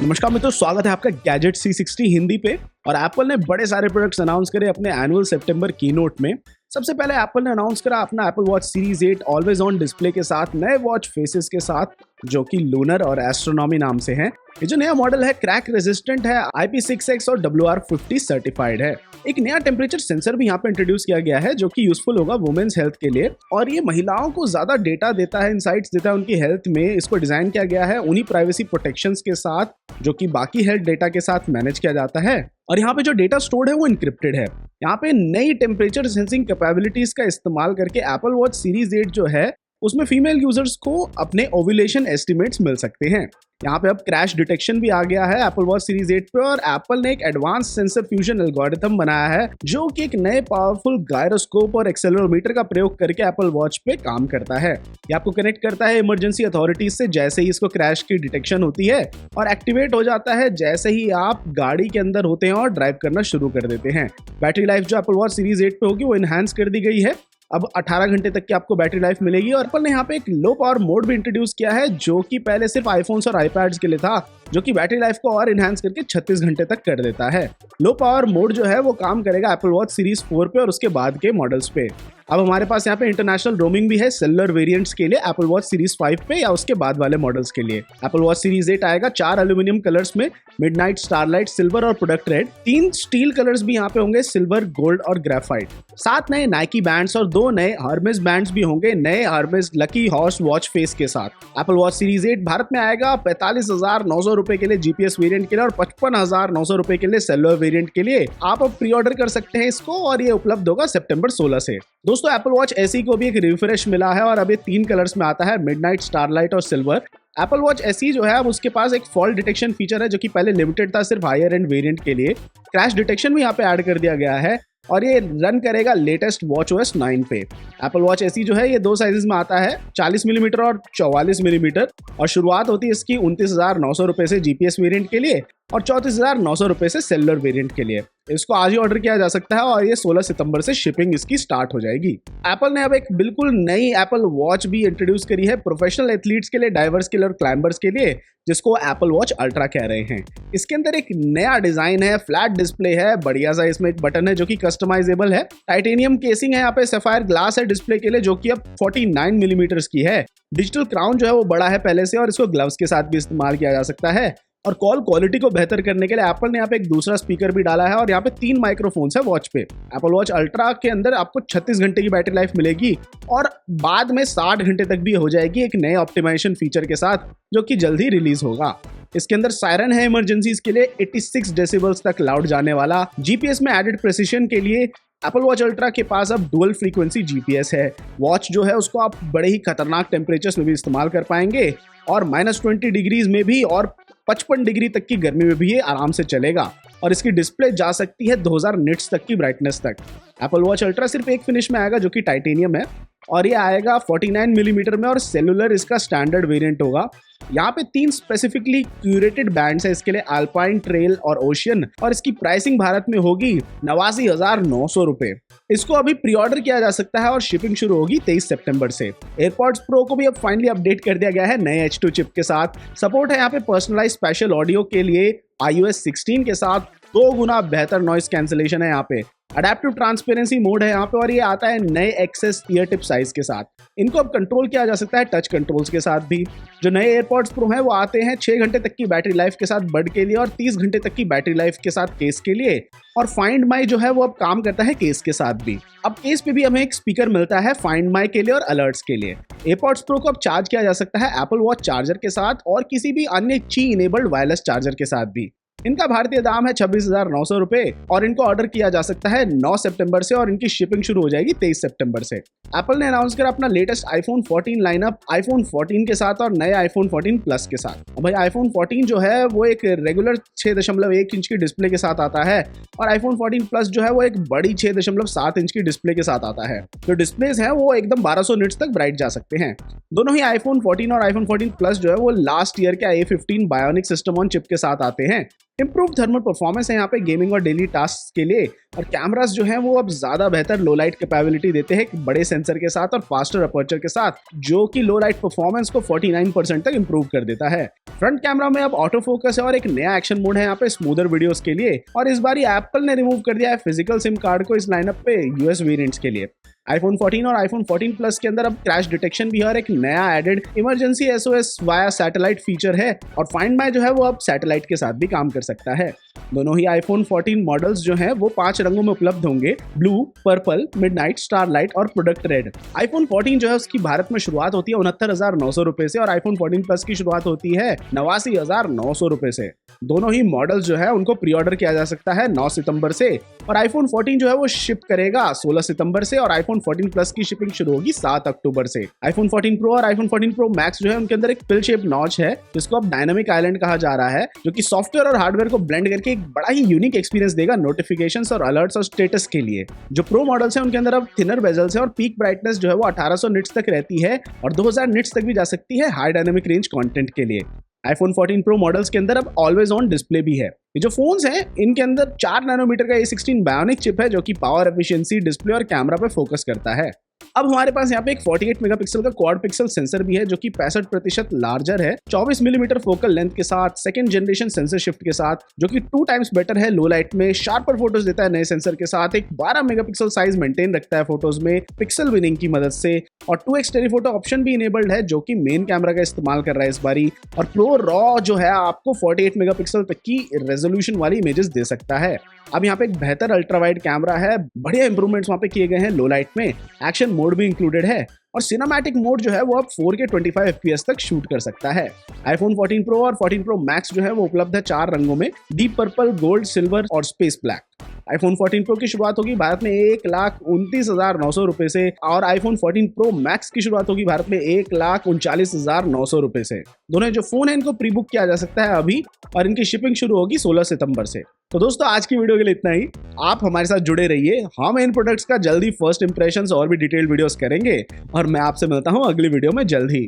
नमस्कार मित्रों, स्वागत है आपका गैजेट C60 हिंदी पे। और एप्पल ने बड़े सारे प्रोडक्ट्स अनाउंस करे अपने एनुअल सितंबर कीनोट में। सबसे पहले एप्पल ने अनाउंस करा अपना Apple watch series 8 always on display के साथ नए वॉच फेसेस के साथ, जो कि लूनर और एस्ट्रोनॉमी नाम से हैं। ये जो नया मॉडल है क्रैक रेजिस्टेंट है, IP6X और WR50 सर्टिफाइड है। एक नया टेम्परेचर सेंसर भी यहाँ पे इंट्रोड्यूस किया गया है, जो कि यूजफुल होगा वुमेन्स हेल्थ के लिए, और ये महिलाओं को ज्यादा डेटा देता है, इनसाइट्स देता है उनकी हेल्थ में। इसको डिजाइन किया गया है उन्हीं प्राइवेसी प्रोटेक्शंस के साथ जो कि बाकी हेल्थ डेटा के साथ मैनेज किया जाता है। और यहाँ पे जो डेटा स्टोर्ड है वो इनक्रिप्टेड है। यहाँ पे नई टेम्परेचर सेंसिंग कैपेबिलिटीज का इस्तेमाल करके एप्पल वॉच सीरीज 8 जो है उसमें फीमेल यूजर्स को अपने ओव्यूलेशन एस्टिमेट्स मिल सकते हैं। यहाँ पे अब क्रैश डिटेक्शन भी आ गया है एप्पल वॉच सीरीज 8 पे, और एप्पल ने एक एडवांस सेंसर फ्यूजन एल्गोरिथम बनाया है जो कि एक नए पावरफुल गायरोस्कोप और एक्सेलेरोमीटर का प्रयोग करके एप्पल वॉच पे काम करता है। ये आपको कनेक्ट करता है इमरजेंसी अथॉरिटीज से जैसे ही इसको क्रैश की डिटेक्शन होती है, और एक्टिवेट हो जाता है जैसे ही आप गाड़ी के अंदर होते हैं और ड्राइव करना शुरू कर देते हैं। बैटरी लाइफ जो एप्पल वॉच सीरीज 8 पे होगी वो इनहैंस कर दी गई है। अब 18 घंटे तक की आपको बैटरी लाइफ मिलेगी। और एप्पल ने यहाँ पे एक लो पावर मोड भी इंट्रोड्यूस किया है जो कि पहले सिर्फ आईफोन्स और आईपैड्स के लिए था, जो कि बैटरी लाइफ को और इनहैंस करके 36 घंटे तक कर देता है। लो पावर मोड जो है वो काम करेगा एप्पल वॉच सीरीज 4 पे और उसके बाद के मॉडल्स पे। अब हमारे पास यहाँ पे इंटरनेशनल रोमिंग भी है सेलुलर वेरिएंट्स के लिए एप्पल वॉच सीरीज 5 पे या उसके बाद वाले मॉडल्स के लिए। एप्पल वॉच सीरीज 8 आएगा 4 एल्यूमिनियम कलर्स में, मिडनाइट, स्टारलाइट, सिल्वर और प्रोडक्ट रेड। 3 स्टील कलर्स भी यहाँ पे होंगे, सिल्वर, गोल्ड और ग्रेफाइट। 7 नए नाइकी बैंड्स और 2 नए हर्मेस बैंड्स भी होंगे, नए Hermès lucky horse watch face के साथ। एप्पल वॉच सीरीज 8 भारत में आएगा 45,900 रुपए के लिए जीपीएस वेरिएंट के लिए और 55,900 रुपए के लिए सेलुलर वेरिएंट के लिए। आप अब प्री ऑर्डर कर सकते हैं इसको, और ये उपलब्ध होगा सितंबर 16 से। दोस्तों, एप्पल वॉच एसई को भी एक रिफ्रेश मिला है और अब ये 3 कलर्स में आता है, मिडनाइट, स्टारलाइट और सिल्वर। एप्पल वॉच एसई जो है अब उसके पास एक फॉल डिटेक्शन फीचर है जो कि पहले लिमिटेड था सिर्फ हायर एंड वेरिएंट के लिए। क्रैश डिटेक्शन भी यहाँ पे ऐड कर दिया गया है और ये रन करेगा लेटेस्ट WatchOS 9 पे। एप्पल वॉच एसई जो है ये 2 साइजेस में आता है, 40 मिलीमीटर और 44 मिलीमीटर, और शुरुआत होती है इसकी 29,900 रुपए से जीपीएस वेरिएंट के लिए और 34,900 रुपए से सेलुलर वेरिएंट के लिए। इसको आज ही ऑर्डर किया जा सकता है और ये 16 सितंबर से शिपिंग इसकी स्टार्ट हो जाएगी। एप्पल ने अब एक बिल्कुल नई एप्पल वॉच भी इंट्रोड्यूस करी है प्रोफेशनल एथलीट्स के लिए, डाइवर्स के लिए और क्लाइंबर्स के लिए, जिसको एप्पल वॉच अल्ट्रा कह रहे हैं। इसके अंदर एक नया डिजाइन है, फ्लैट डिस्प्ले है, बढ़िया सा इसमें एक बटन है जो कि कस्टमाइजेबल है, टाइटेनियम केसिंग है, यहाँ पे सफायर ग्लास है डिस्प्ले के लिए जो कि अब 49 मिलीमीटर की है। डिजिटल क्राउन जो है वो बड़ा है पहले से और इसको ग्लव्स के साथ भी इस्तेमाल किया जा सकता है। और कॉल क्वालिटी को बेहतर करने के लिए एप्पल ने यहाँ पे एक दूसरा स्पीकर भी डाला है और यहाँ पे 3 माइक्रोफोन्स है वॉच पे। एप्पल वॉच अल्ट्रा के अंदर आपको 36 घंटे की बैटरी लाइफ मिलेगी और बाद में 60 घंटे तक भी हो जाएगी एक नए ऑप्टिमाइजेशन फीचर के साथ जो कि जल्द ही रिलीज होगा। इसके अंदर सायरन है इमरजेंसीज के लिए, 86 डेसिबल्स तक लाउड जाने वाला। जीपीएस में एडेड प्रेसिशन के लिए एप्पल वॉच अल्ट्रा के पास अब डुअल फ्रीक्वेंसी जीपीएस है। वॉच जो है उसको आप बड़े ही खतरनाक टेम्परेचर्स में भी इस्तेमाल कर पाएंगे और -20 डिग्रीज में भी और 55 डिग्री तक की गर्मी में भी ये आराम से चलेगा। और इसकी डिस्प्ले जा सकती है 2000 निट्स तक की ब्राइटनेस तक। एप्पल वॉच अल्ट्रा सिर्फ एक फिनिश में आएगा जो कि टाइटेनियम है और ये आएगा 49 मिलीमीटर में और सेलुलर इसका स्टैंडर्ड वेरिएंट होगा। यहाँ पे 3 स्पेसिफिकली क्यूरेटेड बैंड्स है इसके लिए, अल्पाइन, ट्रेल और ओशियन, और इसकी प्राइसिंग भारत में होगी 89,900 रुपए। इसको अभी प्री ऑर्डर किया जा सकता है और शिपिंग शुरू होगी 23 सितंबर से। एयरपॉड्स प्रो को भी अब फाइनली अपडेट कर दिया गया है नए H2 चिप के साथ। सपोर्ट है यहाँ पे पर्सनलाइज स्पेशल ऑडियो के लिए iOS 16 के साथ, 2 गुना बेहतर नॉइस कैंसिलेशन है यहाँ पे, अडेप्टिव ट्रांसपेरेंसी मोड है यहाँ पे, और ये आता है नए एक्सेस ईयर टिप साइज के साथ। इनको अब कंट्रोल किया जा सकता है टच कंट्रोल्स के साथ भी। जो नए एयरपॉड्स प्रो हैं वो आते हैं 6 घंटे तक की बैटरी लाइफ के साथ बड के लिए और 30 घंटे तक की बैटरी लाइफ के साथ केस के लिए, और फाइंड माई जो है वो अब काम करता है केस के साथ भी। अब केस पे भी हमें एक स्पीकर मिलता है फाइंड माई के लिए और अलर्ट्स के लिए। एयरपॉड्स प्रो को अब चार्ज किया जा सकता है एप्पल वॉच चार्जर के साथ और किसी भी अन्य ची इनेबल्ड वायरलेस चार्जर के साथ भी। इनका भारतीय दाम है 26,900 रुपए और इनको ऑर्डर किया जा सकता है 9 सितंबर से और इनकी शिपिंग शुरू हो जाएगी 23 सितंबर से। एप्पल ने अनाउंस करा अपना लेटेस्ट आईफोन 14 लाइनअप आईफोन 14 के साथ और नए आईफोन 14 प्लस के साथ। भाई आईफोन 14 जो है वो एक रेगुलर 6.1 इंच की डिस्प्ले के साथ आता है और आईफोन 14 प्लस जो है वो एक बड़ी 6.7 इंच की डिस्प्ले के साथ आता है। जो डिस्प्लेज है वो एकदम 1200 निट्स तक ब्राइट जा सकते हैं। दोनों ही आईफोन 14 और आईफोन 14 प्लस जो है वो लास्ट ईयर के A15 bionic system on chip के साथ आते हैं। इंप्रूव थर्मल परफॉर्मेंस है यहाँ पे गेमिंग और डेली टास्क के लिए, और कैमरास जो हैं वो अब ज्यादा बेहतर लो लाइट कैपेबिलिटी देते हैं एक बड़े सेंसर के साथ और फास्टर अपर्चर के साथ, जो कि लो लाइट परफॉर्मेंस को 49% तक इंप्रूव कर देता है। फ्रंट कैमरा में अब ऑटो फोकस है और एक नया एक्शन मोड है यहाँ पे स्मूदर वीडियोस के लिए, और इस बार एप्पल ने रिमूव कर दिया है फिजिकल सिम कार्ड को इस लाइनअप पे यूएस वेरिएंट्स के लिए। iPhone 14 और iPhone 14 प्लस के अंदर अब क्रैश डिटेक्शन भी है और एक नया added emergency SOS via satellite feature है, और फाइंड माई जो है वो अब सैटेलाइट के साथ भी काम कर सकता है। दोनों ही iPhone 14 मॉडल्स जो हैं वो 5 रंगों में उपलब्ध होंगे, ब्लू, पर्पल, मिडनाइट, स्टारलाइट और प्रोडक्ट रेड। iPhone 14 जो है उसकी भारत में शुरुआत होती है 69,900 रुपए से, और iPhone 14 प्लस की शुरुआत होती है 89,900 रुपए से। दोनों ही मॉडल्स जो है उनको प्री ऑर्डर किया जा सकता है 9 सितंबर से, और iPhone 14 जो है वो शिप करेगा 16 सितंबर से, और iPhone 14 प्लस की शिपिंग शुरू होगी 7 अक्टूबर से। iPhone 14 Pro और iPhone 14 Pro Max जो है उनके अंदर एक पिल शेप नॉच है जिसको अब डायनामिक आइलैंड कहा जा रहा है, जो कि सॉफ्टवेयर और हार्डवेयर को ब्लेंड करके एक बड़ा ही यूनिक एक्सपीरियंस देगा नोटिफिकेशंस और अलर्ट्स और स्टेटस के लिए। जो प्रो मॉडल्स हैं उनके अंदर अब थिनर बेजल्स है और पीक ब्राइटनेस जो है वो 1800 निट्स तक रहती है और 2000 निट्स तक भी जा सकती है हाई डायनामिक रेंज कंटेंट के लिए। iPhone 14 Pro मॉडल्स के अंदर अब ऑलवेज ऑन डिस्प्ले भी है। ये जो फोन्स हैं इनके अंदर 4 नैनोमीटर का A16 बायोनिक चिप है जो कि पावर एफिशिएंसी, डिस्प्ले और कैमरा पे फोकस करता है। अब हमारे पास यहाँ पे एक 48 मेगापिक्सल का क्वाड पिक्सल सेंसर भी है जो कि 65% लार्जर है, 24 मिलीमीटर फोकल लेंथ के साथ, सेकंड जनरेशन सेंसर शिफ्ट के साथ, जो कि 2 टाइम्स बेटर है लो लाइट में, शार्पर फोटोज देता है नए सेंसर के साथ, एक 12 मेगापिक्सल साइज मेंटेन रखता है फोटोज में पिक्सल विनिंग की मदद से, और 2x टेलीफोटो ऑप्शन भी इनेबल्ड है जो कि मेन कैमरा का इस्तेमाल कर रहा है इस बारी, और प्रो रॉ जो है आपको 48 मेगापिक्सल तक की रेजोल्यूशन वाली इमेजेस दे सकता है। अब यहाँ पे एक बेहतर अल्ट्रा वाइड कैमरा है, बढ़िया इंप्रूवमेंट्स वहाँ पे किए गए हैं लो लाइट में, एक्शन मोड भी इंक्लूडेड है, और सिनेमैटिक मोड जो है वो अब 4K 25 FPS तक शूट कर सकता है। iPhone 14 Pro और 14 Pro Max जो है वो उपलब्ध है 4 रंगों में, डीप पर्पल, गोल्ड, सिल्वर और स्पेस ब्लैक। iPhone 14 Pro की शुरुआत होगी भारत में 1,29,900 रुपए से, और iPhone 14 Pro Max की शुरुआत होगी भारत में 1,39,900 रुपए से। दोनों जो फोन है इनको प्री बुक किया जा सकता है अभी, और इनकी शिपिंग शुरू होगी 16 सितंबर से। तो दोस्तों आज की वीडियो के लिए इतना ही। आप हमारे साथ जुड़े रहिए, हम इन प्रोडक्ट्स का जल्दी फर्स्ट इंप्रेशंस और भी डिटेल्ड वीडियोस करेंगे, और मैं आपसे मिलता हूं अगली वीडियो में जल्द ही।